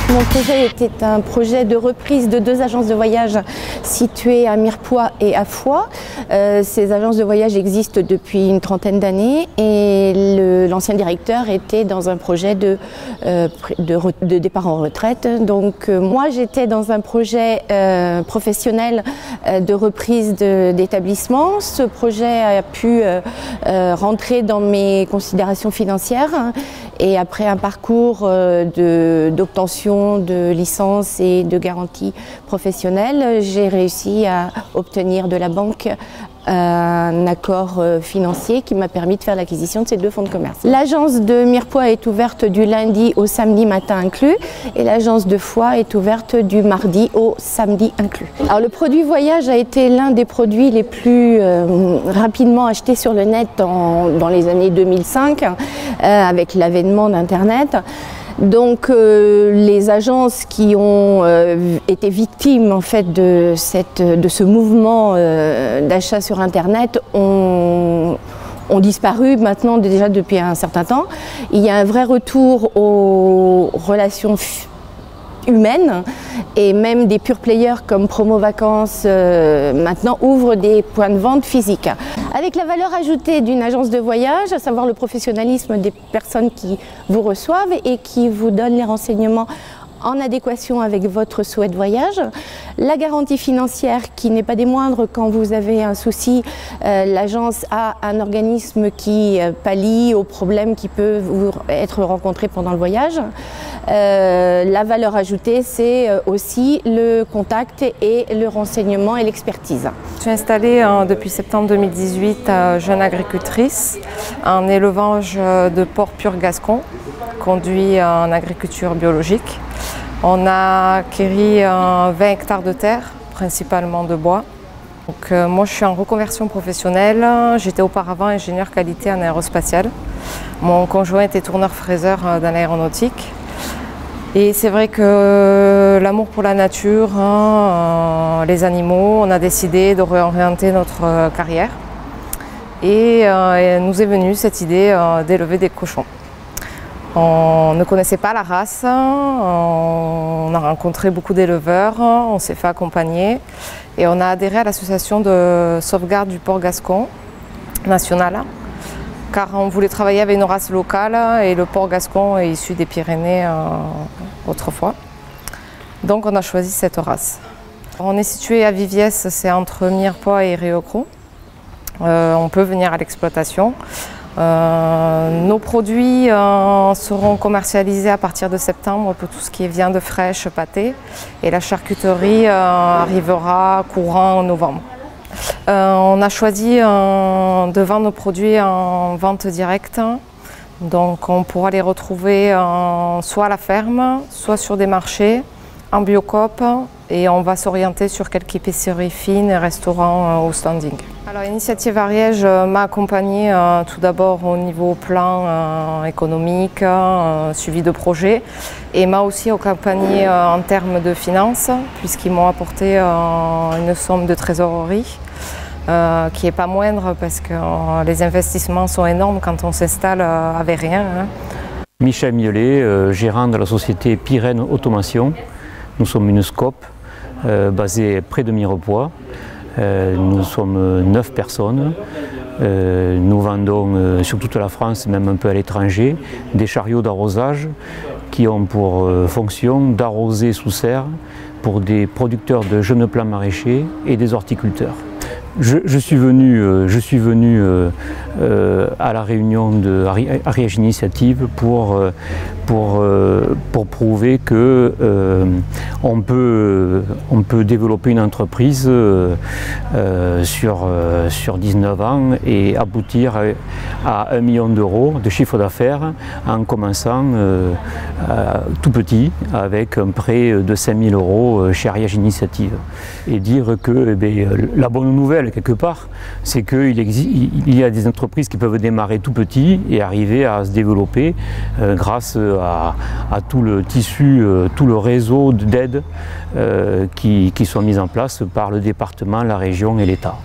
Mon projet était un projet de reprise de 2 agences de voyage situées à Mirepoix et à Foix. Ces agences de voyage existent depuis une trentaine d'années et l'ancien directeur était dans un projet de départ en retraite. Donc moi j'étais dans un projet professionnel de reprise d'établissement. Ce projet a pu rentrer dans mes considérations financières et après un parcours d'obtention de licence et de garantie professionnelle, j'ai réussi à obtenir de la banque un accord financier qui m'a permis de faire l'acquisition de ces 2 fonds de commerce. L'agence de Mirepoix est ouverte du lundi au samedi matin inclus et l'agence de Foix est ouverte du mardi au samedi inclus. Alors le produit voyage a été l'un des produits les plus rapidement achetés sur le net dans les années 2005 avec l'avènement d'Internet. Donc les agences qui ont été victimes en fait de ce mouvement d'achat sur Internet ont disparu maintenant déjà depuis un certain temps. Il y a un vrai retour aux relations humaines et même des pure players comme Promo Vacances maintenant ouvrent des points de vente physiques. Avec la valeur ajoutée d'une agence de voyage, à savoir le professionnalisme des personnes qui vous reçoivent et qui vous donnent les renseignements en adéquation avec votre souhait de voyage, la garantie financière qui n'est pas des moindres quand vous avez un souci, l'agence a un organisme qui pallie aux problèmes qui peuvent être rencontrés pendant le voyage. La valeur ajoutée, c'est aussi le contact et le renseignement et l'expertise. Je suis installée depuis septembre 2018 jeune agricultrice en élevage de porc pur gascon, conduit en agriculture biologique. On a acquis 20 hectares de terre, principalement de bois. Donc, moi je suis en reconversion professionnelle, j'étais auparavant ingénieur qualité en aérospatiale. Mon conjoint était tourneur-fraiseur dans l'aéronautique. Et c'est vrai que l'amour pour la nature, les animaux, on a décidé de réorienter notre carrière. Et nous est venue cette idée d'élever des cochons. On ne connaissait pas la race, on a rencontré beaucoup d'éleveurs, on s'est fait accompagner et on a adhéré à l'association de sauvegarde du porc gascon national, car on voulait travailler avec une race locale et le porc gascon est issu des Pyrénées autrefois. Donc on a choisi cette race. On est situé à Viviès, c'est entre Mirepoix et Rieucros. On peut venir à l'exploitation. Nos produits seront commercialisés à partir de septembre pour tout ce qui est viande fraîche, pâté, et la charcuterie arrivera courant novembre. On a choisi de vendre nos produits en vente directe, donc on pourra les retrouver soit à la ferme, soit sur des marchés, en biocoop, et on va s'orienter sur quelques épiceries fines et restaurants au standing. Alors Initiative Ariège m'a accompagnée tout d'abord au niveau plan économique, suivi de projet, et m'a aussi accompagnée en termes de finances, puisqu'ils m'ont apporté une somme de trésorerie qui n'est pas moindre parce que les investissements sont énormes quand on s'installe avec rien. Michel Mielet, gérant de la société Pyrène Automation. Nous sommes une SCOP basée près de Mirepoix. Nous sommes 9 personnes. Nous vendons sur toute la France, même un peu à l'étranger, des chariots d'arrosage qui ont pour fonction d'arroser sous serre pour des producteurs de jeunes plants maraîchers et des horticulteurs. Je suis venu à la réunion de Ariège Initiative pour prouver que on peut développer une entreprise sur 19 ans et aboutir à 1 million d'euros de chiffre d'affaires en commençant tout petit avec un prêt de 5 000 € chez Ariège Initiative. Et dire que la bonne nouvelle quelque part, c'est qu'il y a des entreprises qui peuvent démarrer tout petit et arriver à se développer grâce à tout le tissu, tout le réseau d'aides qui sont mises en place par le département, la région et l'État.